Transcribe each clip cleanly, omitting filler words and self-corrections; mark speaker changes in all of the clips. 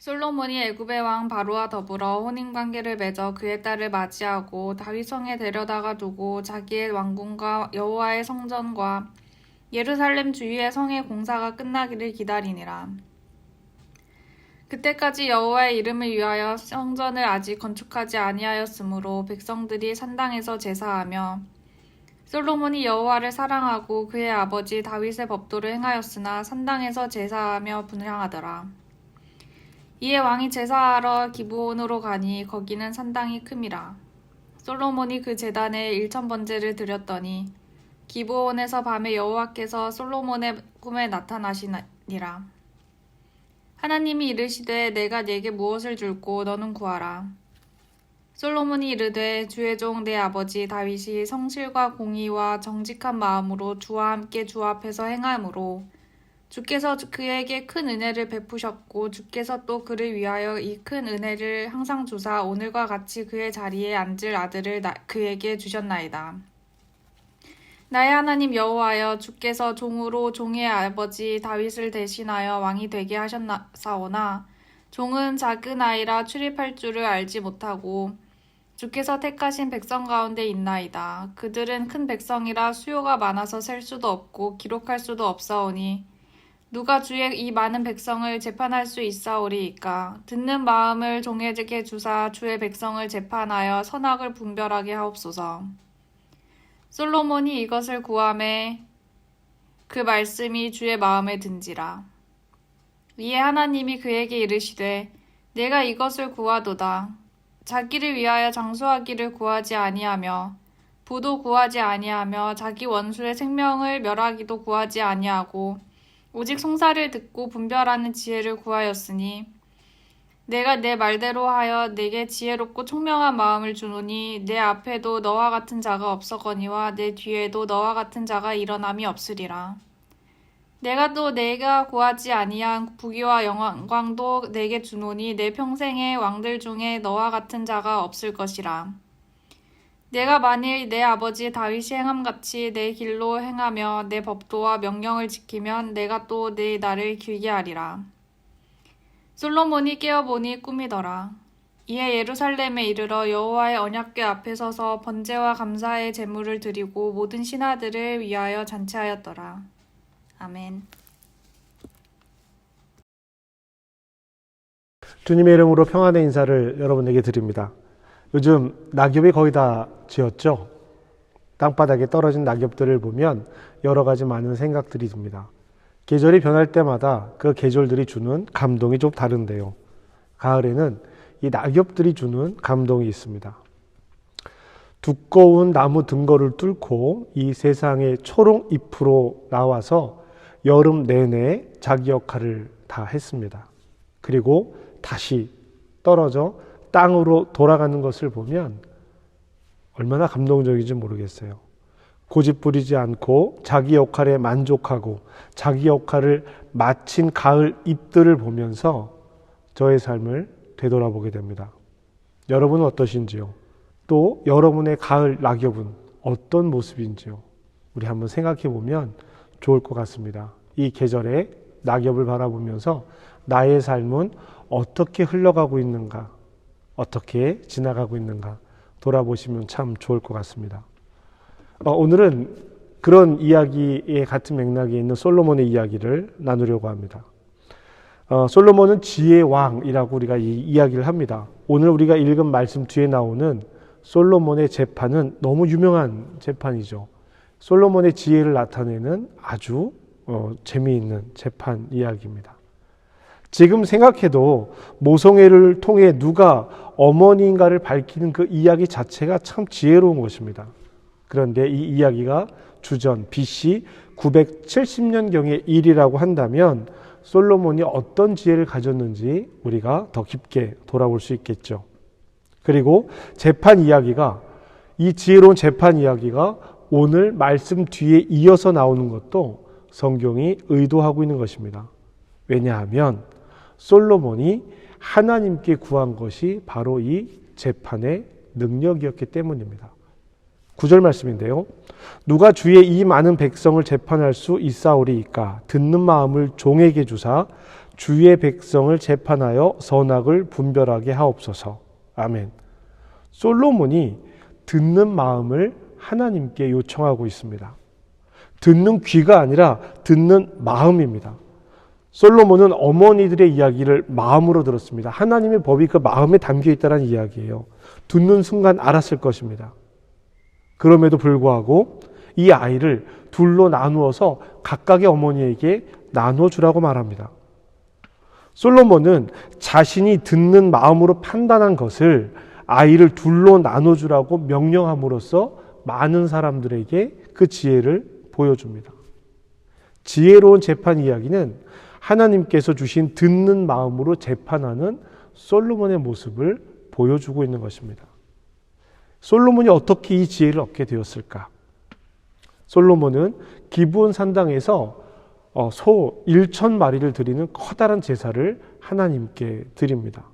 Speaker 1: 솔로몬이 애굽의 왕 바로와 더불어 혼인관계를 맺어 그의 딸을 맞이하고 다윗 성에 데려다가 두고 자기의 왕궁과 여호와의 성전과 예루살렘 주위의 성의 공사가 끝나기를 기다리니라. 그때까지 여호와의 이름을 위하여 성전을 아직 건축하지 아니하였으므로 백성들이 산당에서 제사하며 솔로몬이 여호와를 사랑하고 그의 아버지 다윗의 법도를 행하였으나 산당에서 제사하며 분향하더라. 이에 왕이 제사하러 기브온으로 가니 거기는 산당이 큼이라. 솔로몬이 그 제단에 1000번제를 드렸더니 기브온에서 밤에 여호와께서 솔로몬의 꿈에 나타나시니라. 하나님이 이르시되 내가 네게 무엇을 줄고 너는 구하라. 솔로몬이 이르되 주의 종 내 아버지 다윗이 성실과 공의와 정직한 마음으로 주와 함께 주 앞에서 행함으로 주께서 그에게 큰 은혜를 베푸셨고 주께서 또 그를 위하여 이 큰 은혜를 항상 주사 오늘과 같이 그의 자리에 앉을 아들을 그에게 주셨나이다. 나의 하나님 여호와여, 주께서 종으로 종의 아버지 다윗을 대신하여 왕이 되게 하셨사오나 종은 작은 아이라 출입할 줄을 알지 못하고 주께서 택하신 백성 가운데 있나이다. 그들은 큰 백성이라 수요가 많아서 셀 수도 없고 기록할 수도 없사오니 누가 주의 이 많은 백성을 재판할 수 있사오리이까. 듣는 마음을 종에게 주사 주의 백성을 재판하여 선악을 분별하게 하옵소서. 솔로몬이 이것을 구하매 그 말씀이 주의 마음에 든지라. 이에 하나님이 그에게 이르시되 내가 이것을 구하도다. 자기를 위하여 장수하기를 구하지 아니하며 부도 구하지 아니하며 자기 원수의 생명을 멸하기도 구하지 아니하고 오직 송사를 듣고 분별하는 지혜를 구하였으니 내가 내 말대로 하여 내게 지혜롭고 총명한 마음을 주노니 내 앞에도 너와 같은 자가 없었거니와 내 뒤에도 너와 같은 자가 일어남이 없으리라. 내가 또 내가 구하지 아니한 부귀와 영광도 내게 주노니 내 평생의 왕들 중에 너와 같은 자가 없을 것이라. 내가 만일 내 아버지 다윗이 행함같이 내 길로 행하며 내 법도와 명령을 지키면 내가 또 내 날을 길게 하리라. 솔로몬이 깨어보니 꿈이더라. 이에 예루살렘에 이르러 여호와의 언약궤 앞에 서서 번제와 감사의 제물을 드리고 모든 신하들을 위하여 잔치하였더라. 아멘.
Speaker 2: 주님의 이름으로 평안의 인사를 여러분에게 드립니다. 요즘 낙엽이 거의 다 지었죠? 땅바닥에 떨어진 낙엽들을 보면 여러 가지 많은 생각들이 듭니다. 계절이 변할 때마다 그 계절들이 주는 감동이 좀 다른데요. 가을에는 이 낙엽들이 주는 감동이 있습니다. 두꺼운 나무 등거를 뚫고 이 세상의 초록 잎으로 나와서 여름 내내 자기 역할을 다 했습니다. 그리고 다시 떨어져 땅으로 돌아가는 것을 보면 얼마나 감동적인지 모르겠어요. 고집부리지 않고 자기 역할에 만족하고 자기 역할을 마친 가을 잎들을 보면서 저의 삶을 되돌아보게 됩니다. 여러분은 어떠신지요? 또 여러분의 가을 낙엽은 어떤 모습인지요? 우리 한번 생각해 보면 좋을 것 같습니다. 이 계절에 낙엽을 바라보면서 나의 삶은 어떻게 흘러가고 있는가, 어떻게 지나가고 있는가 돌아보시면 참 좋을 것 같습니다. 오늘은 그런 이야기의 같은 맥락에 있는 솔로몬의 이야기를 나누려고 합니다. 솔로몬은 지혜의 왕이라고 우리가 이야기를 합니다. 오늘 우리가 읽은 말씀 뒤에 나오는 솔로몬의 재판은 너무 유명한 재판이죠. 솔로몬의 지혜를 나타내는 아주 재미있는 재판 이야기입니다. 지금 생각해도 모성애를 통해 누가 어머니인가를 밝히는 그 이야기 자체가 참 지혜로운 것입니다. 그런데 이 이야기가 주전 BC 970년경의 일이라고 한다면 솔로몬이 어떤 지혜를 가졌는지 우리가 더 깊게 돌아볼 수 있겠죠. 그리고 재판 이야기가, 이 지혜로운 재판 이야기가 오늘 말씀 뒤에 이어서 나오는 것도 성경이 의도하고 있는 것입니다. 왜냐하면 솔로몬이 하나님께 구한 것이 바로 이 재판의 능력이었기 때문입니다. 9절 말씀인데요. 누가 주의 이 많은 백성을 재판할 수 있사오리이까. 듣는 마음을 종에게 주사 주의 백성을 재판하여 선악을 분별하게 하옵소서. 아멘. 솔로몬이 듣는 마음을 하나님께 요청하고 있습니다. 듣는 귀가 아니라 듣는 마음입니다. 솔로몬은 어머니들의 이야기를 마음으로 들었습니다. 하나님의 법이 그 마음에 담겨 있다는 이야기예요. 듣는 순간 알았을 것입니다. 그럼에도 불구하고 이 아이를 둘로 나누어서 각각의 어머니에게 나눠주라고 말합니다. 솔로몬은 자신이 듣는 마음으로 판단한 것을 아이를 둘로 나눠주라고 명령함으로써 많은 사람들에게 그 지혜를 보여줍니다. 지혜로운 재판 이야기는 하나님께서 주신 듣는 마음으로 재판하는 솔로몬의 모습을 보여주고 있는 것입니다. 솔로몬이 어떻게 이 지혜를 얻게 되었을까? 솔로몬은 기브온 산당에서 소 1,000마리를 드리는 커다란 제사를 하나님께 드립니다.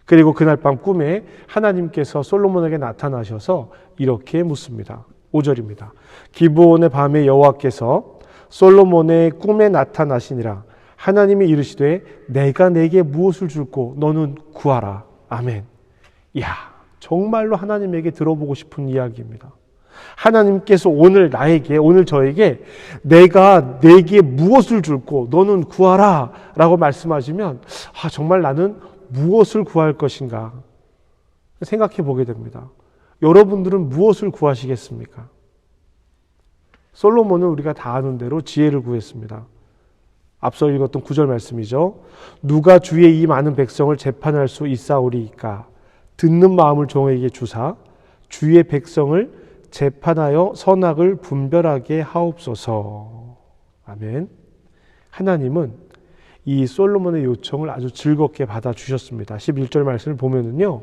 Speaker 2: 그리고 그날 밤 꿈에 하나님께서 솔로몬에게 나타나셔서 이렇게 묻습니다. 5절입니다. 기브온의 밤에 여호와께서 솔로몬의 꿈에 나타나시니라. 하나님이 이르시되 내가 내게 무엇을 줄고 너는 구하라. 아멘. 이야, 정말로 하나님에게 들어보고 싶은 이야기입니다. 하나님께서 오늘 나에게, 오늘 저에게 내가 내게 무엇을 줄고 너는 구하라 라고 말씀하시면 정말 나는 무엇을 구할 것인가 생각해 보게 됩니다. 여러분들은 무엇을 구하시겠습니까? 솔로몬은 우리가 다 아는 대로 지혜를 구했습니다. 앞서 읽었던 9절 말씀이죠. 누가 주의 이 많은 백성을 재판할 수 있사오리이까? 듣는 마음을 종에게 주사 주의 백성을 재판하여 선악을 분별하게 하옵소서. 아멘. 하나님은 이 솔로몬의 요청을 아주 즐겁게 받아주셨습니다. 11절 말씀을 보면은요.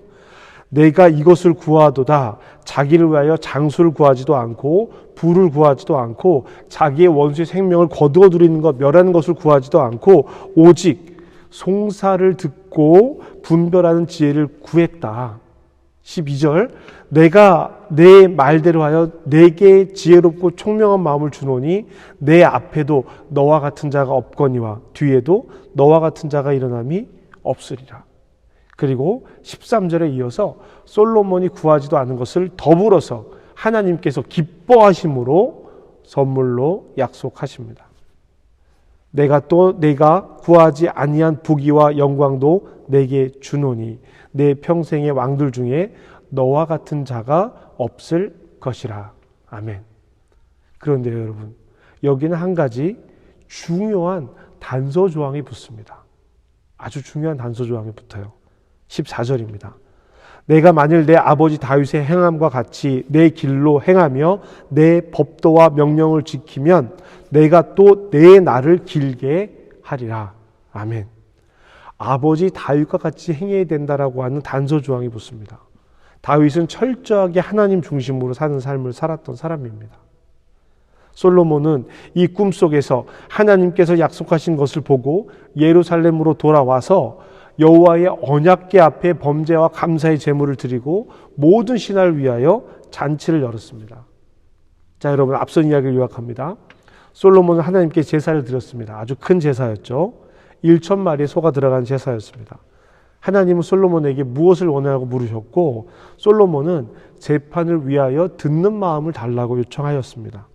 Speaker 2: 내가 이것을 구하도다. 자기를 위하여 장수를 구하지도 않고 부를 구하지도 않고 자기의 원수의 생명을 거두어 들이는 것, 멸하는 것을 구하지도 않고 오직 송사를 듣고 분별하는 지혜를 구했다. 12절 내가 내 말대로 하여 내게 지혜롭고 총명한 마음을 주노니 내 앞에도 너와 같은 자가 없거니와 뒤에도 너와 같은 자가 일어남이 없으리라. 그리고 13절에 이어서 솔로몬이 구하지도 않은 것을 더불어서 하나님께서 기뻐하심으로 선물로 약속하십니다. 내가 구하지 아니한 부귀와 영광도 내게 주노니 내 평생의 왕들 중에 너와 같은 자가 없을 것이라. 아멘. 그런데 여러분, 여기는 한 가지 중요한 단서 조항이 붙습니다. 아주 중요한 단서 조항이 붙어요. 14절입니다. 내가 만일 내 아버지 다윗의 행함과 같이 내 길로 행하며 내 법도와 명령을 지키면 내가 또 내 날을 길게 하리라. 아멘. 아버지 다윗과 같이 행해야 된다라고 하는 단서 조항이 붙습니다. 다윗은 철저하게 하나님 중심으로 사는 삶을 살았던 사람입니다. 솔로몬은 이 꿈속에서 하나님께서 약속하신 것을 보고 예루살렘으로 돌아와서 여호와의 언약궤 앞에 범죄와 감사의 제물을 드리고 모든 신하를 위하여 잔치를 열었습니다. 자, 여러분, 앞선 이야기를 요약합니다. 솔로몬은 하나님께 제사를 드렸습니다. 아주 큰 제사였죠. 1,000마리의 소가 들어간 제사였습니다. 하나님은 솔로몬에게 무엇을 원하냐고 물으셨고 솔로몬은 재판을 위하여 듣는 마음을 달라고 요청하였습니다.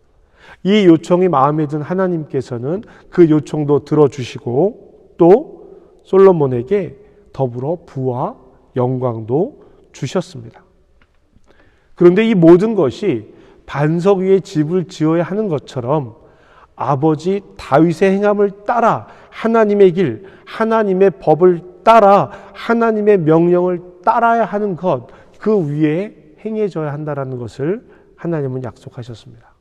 Speaker 2: 이 요청이 마음에 든 하나님께서는 그 요청도 들어주시고 또 솔로몬에게 더불어 부와 영광도 주셨습니다. 그런데 이 모든 것이 반석 위에 집을 지어야 하는 것처럼 아버지 다윗의 행함을 따라 하나님의 길, 하나님의 법을 따라 하나님의 명령을 따라야 하는 것, 그 위에 행해져야 한다는 것을 하나님은 약속하셨습니다.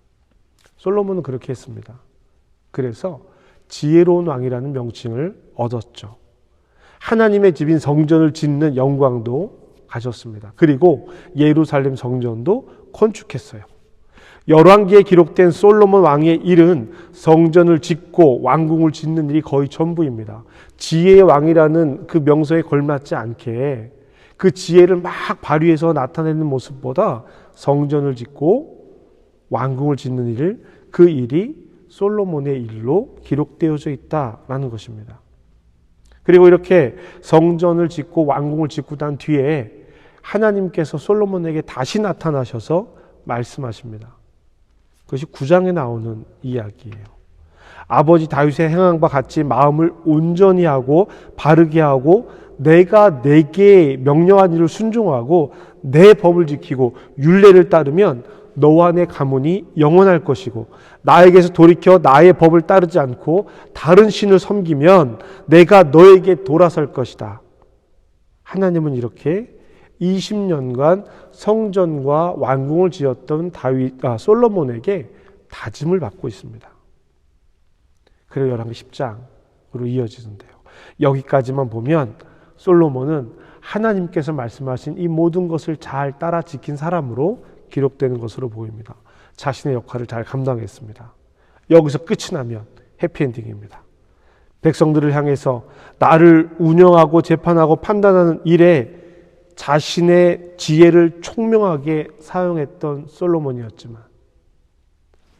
Speaker 2: 솔로몬은 그렇게 했습니다. 그래서 지혜로운 왕이라는 명칭을 얻었죠. 하나님의 집인 성전을 짓는 영광도 가졌습니다. 그리고 예루살렘 성전도 건축했어요. 열왕기에 기록된 솔로몬 왕의 일은 성전을 짓고 왕궁을 짓는 일이 거의 전부입니다. 지혜의 왕이라는 그 명성에 걸맞지 않게 그 지혜를 막 발휘해서 나타내는 모습보다 성전을 짓고 왕궁을 짓는 일, 그 일이 솔로몬의 일로 기록되어져 있다라는 것입니다. 그리고 이렇게 성전을 짓고 왕궁을 짓고 난 뒤에 하나님께서 솔로몬에게 다시 나타나셔서 말씀하십니다. 그것이 9장에 나오는 이야기예요. 아버지 다윗의 행한 바 같이 마음을 온전히 하고 바르게 하고 내가 내게 명령한 일을 순종하고 내 법을 지키고 율례를 따르면 너와 내 가문이 영원할 것이고 나에게서 돌이켜 나의 법을 따르지 않고 다른 신을 섬기면 내가 너에게 돌아설 것이다. 하나님은 이렇게 20년간 성전과 왕궁을 지었던 솔로몬에게 다짐을 받고 있습니다. 그리고 열왕기 10장으로 이어지는데요. 여기까지만 보면 솔로몬은 하나님께서 말씀하신 이 모든 것을 잘 따라 지킨 사람으로 기록되는 것으로 보입니다. 자신의 역할을 잘 감당했습니다. 여기서 끝이 나면 해피엔딩입니다. 백성들을 향해서 나를 운영하고 재판하고 판단하는 일에 자신의 지혜를 총명하게 사용했던 솔로몬이었지만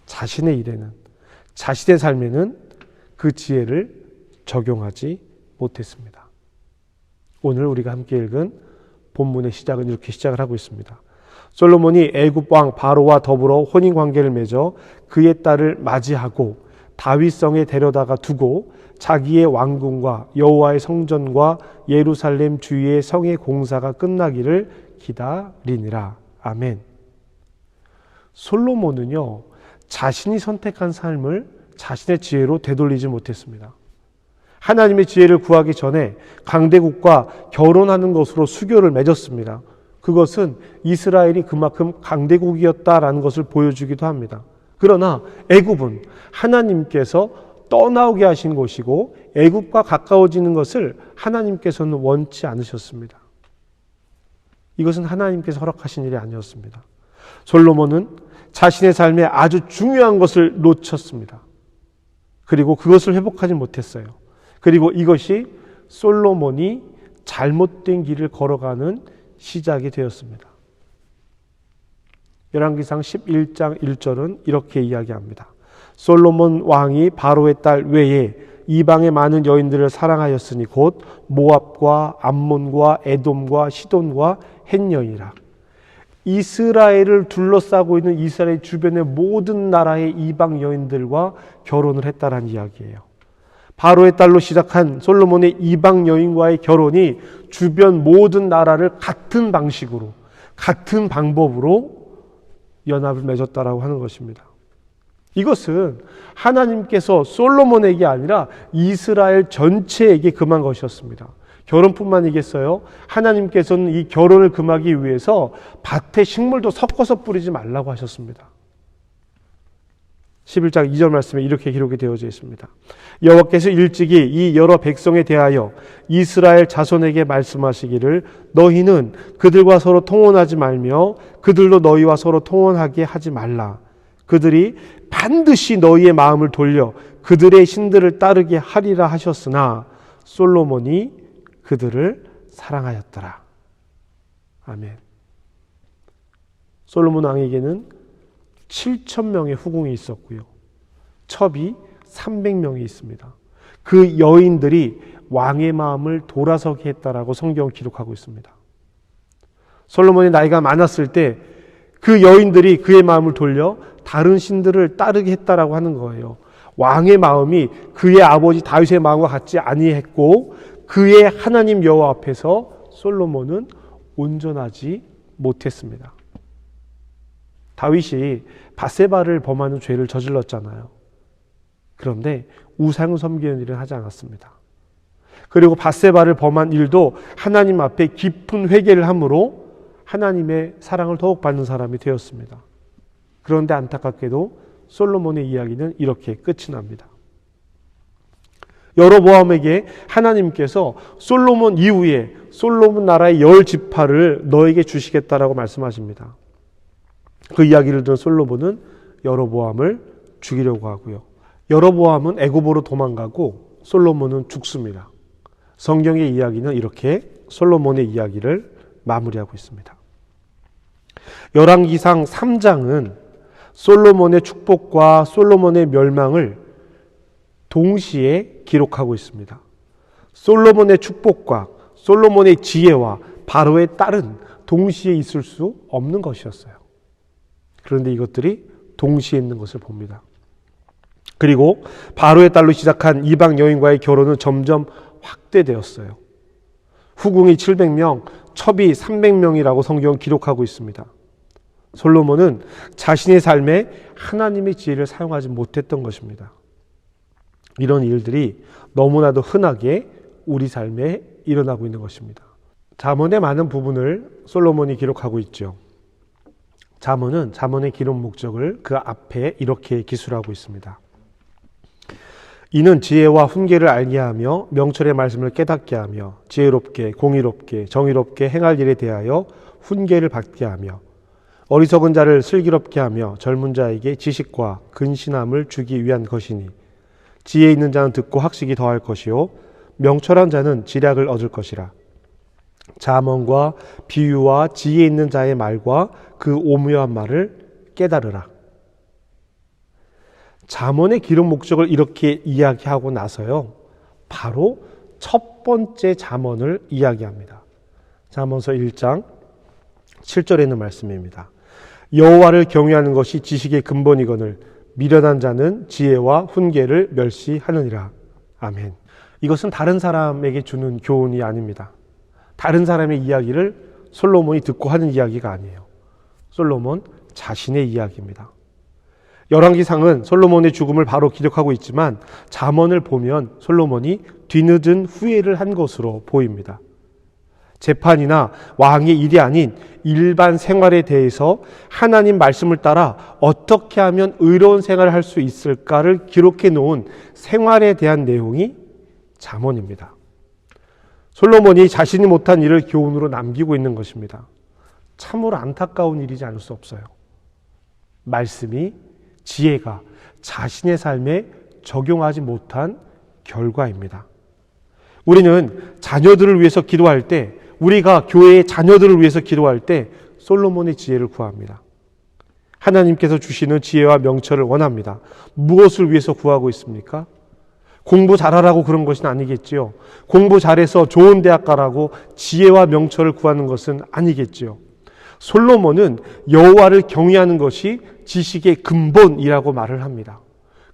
Speaker 2: 자신의 일에는, 자신의 삶에는 그 지혜를 적용하지 못했습니다. 오늘 우리가 함께 읽은 본문의 시작은 이렇게 시작을 하고 있습니다. 솔로몬이 애굽 왕 바로와 더불어 혼인 관계를 맺어 그의 딸을 맞이하고 다윗성에 데려다가 두고 자기의 왕궁과 여호와의 성전과 예루살렘 주위의 성의 공사가 끝나기를 기다리니라. 아멘. 솔로몬은요, 자신이 선택한 삶을 자신의 지혜로 되돌리지 못했습니다. 하나님의 지혜를 구하기 전에 강대국과 결혼하는 것으로 수교를 맺었습니다. 그것은 이스라엘이 그만큼 강대국이었다라는 것을 보여주기도 합니다. 그러나 애굽은 하나님께서 떠나오게 하신 곳이고 애굽과 가까워지는 것을 하나님께서는 원치 않으셨습니다. 이것은 하나님께서 허락하신 일이 아니었습니다. 솔로몬은 자신의 삶에 아주 중요한 것을 놓쳤습니다. 그리고 그것을 회복하지 못했어요. 그리고 이것이 솔로몬이 잘못된 길을 걸어가는 시작이 되었습니다. 열왕기상 11장 1절은 이렇게 이야기합니다. 솔로몬 왕이 바로의 딸 외에 이방의 많은 여인들을 사랑하였으니 곧 모압과 암몬과 에돔과 시돈과 헷 여인이라. 이스라엘을 둘러싸고 있는 이스라엘 주변의 모든 나라의 이방 여인들과 결혼을 했다라는 이야기예요. 바로의 딸로 시작한 솔로몬의 이방 여인과의 결혼이 주변 모든 나라를 같은 방식으로, 같은 방법으로 연합을 맺었다라고 하는 것입니다. 이것은 하나님께서 솔로몬에게 아니라 이스라엘 전체에게 금한 것이었습니다. 결혼뿐만이겠어요? 하나님께서는 이 결혼을 금하기 위해서 밭에 식물도 섞어서 뿌리지 말라고 하셨습니다. 11장 2절 말씀에 이렇게 기록이 되어져 있습니다. 여호와께서 일찍이 이 여러 백성에 대하여 이스라엘 자손에게 말씀하시기를 너희는 그들과 서로 통혼하지 말며 그들도 너희와 서로 통혼하게 하지 말라. 그들이 반드시 너희의 마음을 돌려 그들의 신들을 따르게 하리라 하셨으나 솔로몬이 그들을 사랑하였더라. 아멘. 솔로몬 왕에게는 7,000명의 후궁이 있었고요. 첩이 300명이 있습니다. 그 여인들이 왕의 마음을 돌아서게 했다라고 성경을 기록하고 있습니다. 솔로몬이 나이가 많았을 때 그 여인들이 그의 마음을 돌려 다른 신들을 따르게 했다라고 하는 거예요. 왕의 마음이 그의 아버지 다윗의 마음과 같지 아니했고 그의 하나님 여호와 앞에서 솔로몬은 온전하지 못했습니다. 다윗이 밧세바를 범하는 죄를 저질렀잖아요. 그런데 우상을 섬기는 일은 하지 않았습니다. 그리고 밧세바를 범한 일도 하나님 앞에 깊은 회개를 함으로 하나님의 사랑을 더욱 받는 사람이 되었습니다. 그런데 안타깝게도 솔로몬의 이야기는 이렇게 끝이 납니다. 여로보암에게 하나님께서 솔로몬 이후에 솔로몬 나라의 10지파를 너에게 주시겠다라고 말씀하십니다. 그 이야기를 들은 솔로몬은 여로보암을 죽이려고 하고요. 여로보암은 애굽으로 도망가고 솔로몬은 죽습니다. 성경의 이야기는 이렇게 솔로몬의 이야기를 마무리하고 있습니다. 열왕기상 3장은 솔로몬의 축복과 솔로몬의 멸망을 동시에 기록하고 있습니다. 솔로몬의 축복과 솔로몬의 지혜와 바로의 딸은 동시에 있을 수 없는 것이었어요. 그런데 이것들이 동시에 있는 것을 봅니다. 그리고 바로의 딸로 시작한 이방 여인과의 결혼은 점점 확대되었어요. 후궁이 700명, 첩이 300명이라고 성경은 기록하고 있습니다. 솔로몬은 자신의 삶에 하나님의 지혜를 사용하지 못했던 것입니다. 이런 일들이 너무나도 흔하게 우리 삶에 일어나고 있는 것입니다. 잠언의 많은 부분을 솔로몬이 기록하고 있죠. 잠언은 잠언의 기록 목적을 그 앞에 이렇게 기술하고 있습니다. 이는 지혜와 훈계를 알게 하며 명철의 말씀을 깨닫게 하며 지혜롭게 공의롭게 정의롭게 행할 일에 대하여 훈계를 받게 하며 어리석은 자를 슬기롭게 하며 젊은 자에게 지식과 근신함을 주기 위한 것이니 지혜 있는 자는 듣고 학식이 더할 것이요 명철한 자는 지략을 얻을 것이라. 잠언과 비유와 지혜 있는 자의 말과 그 오묘한 말을 깨달으라. 잠언의 기록 목적을 이렇게 이야기하고 나서요, 바로 첫 번째 잠언을 이야기합니다. 잠언서 1장 7절에 있는 말씀입니다. 여호와를 경외하는 것이 지식의 근본이거늘 미련한 자는 지혜와 훈계를 멸시하느니라. 아멘. 이것은 다른 사람에게 주는 교훈이 아닙니다. 다른 사람의 이야기를 솔로몬이 듣고 하는 이야기가 아니에요. 솔로몬 자신의 이야기입니다. 열왕기상은 솔로몬의 죽음을 바로 기록하고 있지만 잠언을 보면 솔로몬이 뒤늦은 후회를 한 것으로 보입니다. 재판이나 왕의 일이 아닌 일반 생활에 대해서 하나님 말씀을 따라 어떻게 하면 의로운 생활을 할 수 있을까를 기록해 놓은 생활에 대한 내용이 잠언입니다. 솔로몬이 자신이 못한 일을 교훈으로 남기고 있는 것입니다. 참으로 안타까운 일이지 않을 수 없어요. 말씀이, 지혜가 자신의 삶에 적용하지 못한 결과입니다. 우리는 자녀들을 위해서 기도할 때, 우리가 교회의 자녀들을 위해서 기도할 때 솔로몬의 지혜를 구합니다. 하나님께서 주시는 지혜와 명철을 원합니다. 무엇을 위해서 구하고 있습니까? 공부 잘하라고 그런 것은 아니겠지요. 공부 잘해서 좋은 대학 가라고 지혜와 명철을 구하는 것은 아니겠지요. 솔로몬은 여호와를 경외하는 것이 지식의 근본이라고 말을 합니다.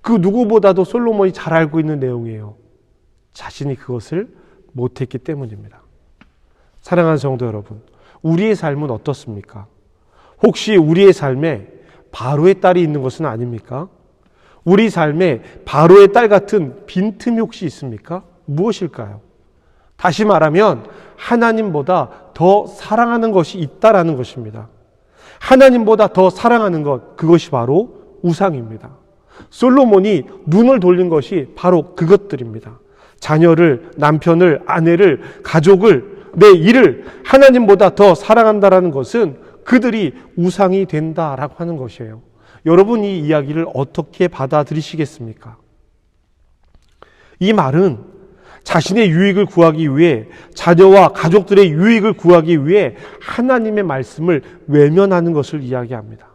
Speaker 2: 그 누구보다도 솔로몬이 잘 알고 있는 내용이에요. 자신이 그것을 못했기 때문입니다. 사랑하는 성도 여러분, 우리의 삶은 어떻습니까? 혹시 우리의 삶에 바로의 딸이 있는 것은 아닙니까? 우리 삶에 바로의 딸 같은 빈틈이 혹시 있습니까? 무엇일까요? 다시 말하면 하나님보다 더 사랑하는 것이 있다라는 것입니다. 하나님보다 더 사랑하는 것, 그것이 바로 우상입니다. 솔로몬이 눈을 돌린 것이 바로 그것들입니다. 자녀를, 남편을, 아내를, 가족을, 내 일을 하나님보다 더 사랑한다라는 것은 그들이 우상이 된다라고 하는 것이에요. 여러분 이 이야기를 어떻게 받아들이시겠습니까? 이 말은 자신의 유익을 구하기 위해, 자녀와 가족들의 유익을 구하기 위해 하나님의 말씀을 외면하는 것을 이야기합니다.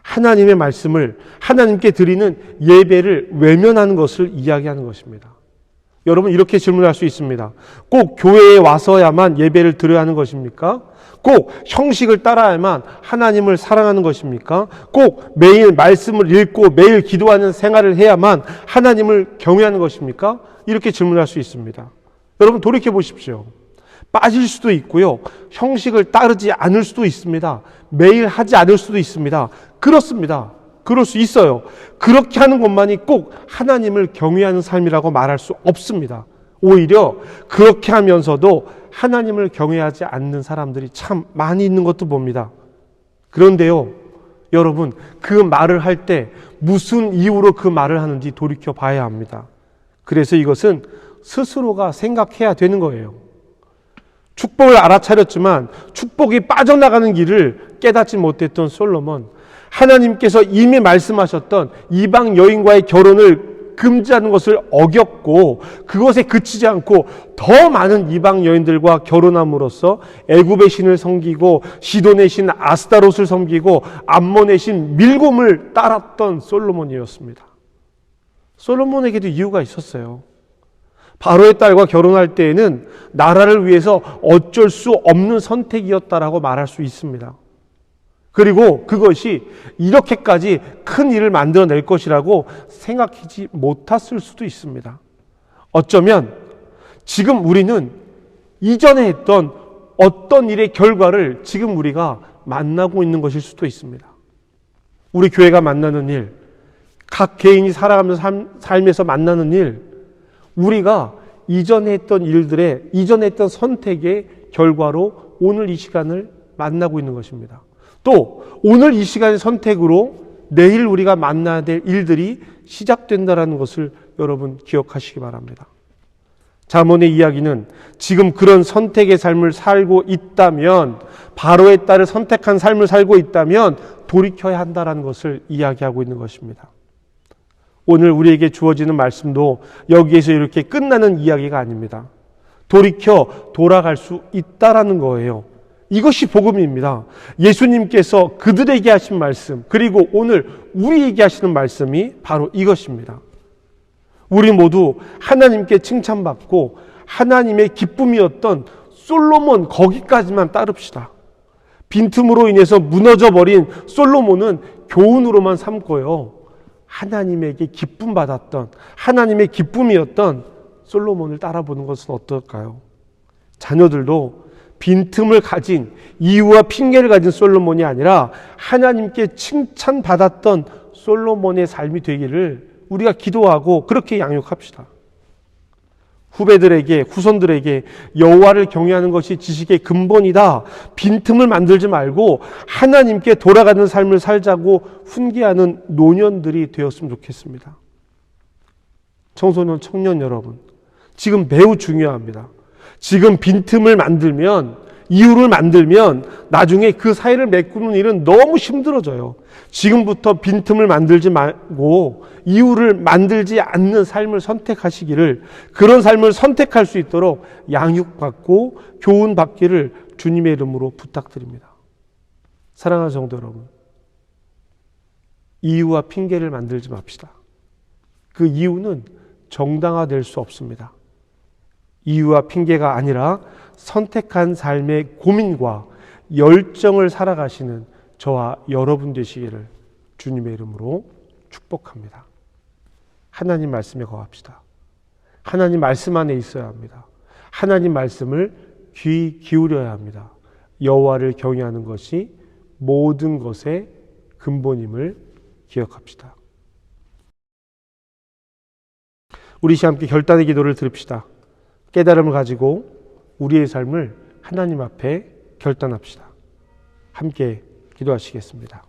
Speaker 2: 하나님의 말씀을, 하나님께 드리는 예배를 외면하는 것을 이야기하는 것입니다. 여러분 이렇게 질문할 수 있습니다. 꼭 교회에 와서야만 예배를 드려야 하는 것입니까? 꼭 형식을 따라야만 하나님을 사랑하는 것입니까? 꼭 매일 말씀을 읽고 매일 기도하는 생활을 해야만 하나님을 경외하는 것입니까? 이렇게 질문할 수 있습니다. 여러분 돌이켜 보십시오. 빠질 수도 있고요. 형식을 따르지 않을 수도 있습니다. 매일 하지 않을 수도 있습니다. 그렇습니다. 그럴 수 있어요. 그렇게 하는 것만이 꼭 하나님을 경외하는 삶이라고 말할 수 없습니다. 오히려 그렇게 하면서도 하나님을 경외하지 않는 사람들이 참 많이 있는 것도 봅니다. 그런데요, 여러분 그 말을 할 때 무슨 이유로 그 말을 하는지 돌이켜 봐야 합니다. 그래서 이것은 스스로가 생각해야 되는 거예요. 축복을 알아차렸지만 축복이 빠져나가는 길을 깨닫지 못했던 솔로몬, 하나님께서 이미 말씀하셨던 이방 여인과의 결혼을 금지하는 것을 어겼고 그것에 그치지 않고 더 많은 이방 여인들과 결혼함으로써 애굽의 신을 섬기고 시돈의 신 아스타롯을 섬기고 암몬의 신 밀곰을 따랐던 솔로몬이었습니다. 솔로몬에게도 이유가 있었어요. 바로의 딸과 결혼할 때에는 나라를 위해서 어쩔 수 없는 선택이었다라고 말할 수 있습니다. 그리고 그것이 이렇게까지 큰 일을 만들어낼 것이라고 생각하지 못했을 수도 있습니다. 어쩌면 지금 우리는 이전에 했던 어떤 일의 결과를 지금 우리가 만나고 있는 것일 수도 있습니다. 우리 교회가 만나는 일, 각 개인이 살아가면서 삶에서 만나는 일, 우리가 이전에 했던 일들의, 이전에 했던 선택의 결과로 오늘 이 시간을 만나고 있는 것입니다. 또 오늘 이 시간의 선택으로 내일 우리가 만나야 될 일들이 시작된다는 것을 여러분 기억하시기 바랍니다. 잠언의 이야기는 지금 그런 선택의 삶을 살고 있다면, 바로의 딸을 선택한 삶을 살고 있다면 돌이켜야 한다는 것을 이야기하고 있는 것입니다. 오늘 우리에게 주어지는 말씀도 여기에서 이렇게 끝나는 이야기가 아닙니다. 돌이켜 돌아갈 수 있다라는 거예요. 이것이 복음입니다. 예수님께서 그들에게 하신 말씀, 그리고 오늘 우리에게 하시는 말씀이 바로 이것입니다. 우리 모두 하나님께 칭찬받고 하나님의 기쁨이었던 솔로몬 거기까지만 따릅시다. 빈틈으로 인해서 무너져 버린 솔로몬은 교훈으로만 삼고요, 하나님에게 기쁨 받았던, 하나님의 기쁨이었던 솔로몬을 따라보는 것은 어떨까요? 자녀들도 빈틈을 가진, 이유와 핑계를 가진 솔로몬이 아니라 하나님께 칭찬받았던 솔로몬의 삶이 되기를 우리가 기도하고 그렇게 양육합시다. 후배들에게, 후손들에게 여호와를 경외하는 것이 지식의 근본이다, 빈틈을 만들지 말고 하나님께 돌아가는 삶을 살자고 훈계하는 노년들이 되었으면 좋겠습니다. 청소년, 청년 여러분, 지금 매우 중요합니다. 지금 빈틈을 만들면, 이유를 만들면 나중에 그 사이를 메꾸는 일은 너무 힘들어져요. 지금부터 빈틈을 만들지 말고 이유를 만들지 않는 삶을 선택하시기를, 그런 삶을 선택할 수 있도록 양육받고 교훈받기를 주님의 이름으로 부탁드립니다. 사랑하는 성도 여러분, 이유와 핑계를 만들지 맙시다. 그 이유는 정당화될 수 없습니다. 이유와 핑계가 아니라 선택한 삶의 고민과 열정을 살아가시는 저와 여러분 되시기를 주님의 이름으로 축복합니다. 하나님 말씀에 거합시다. 하나님 말씀 안에 있어야 합니다. 하나님 말씀을 귀 기울여야 합니다. 여호와를 경외하는 것이 모든 것의 근본임을 기억합시다. 우리 함께 결단의 기도를 드립시다. 깨달음을 가지고 우리의 삶을 하나님 앞에 결단합시다. 함께 기도하시겠습니다.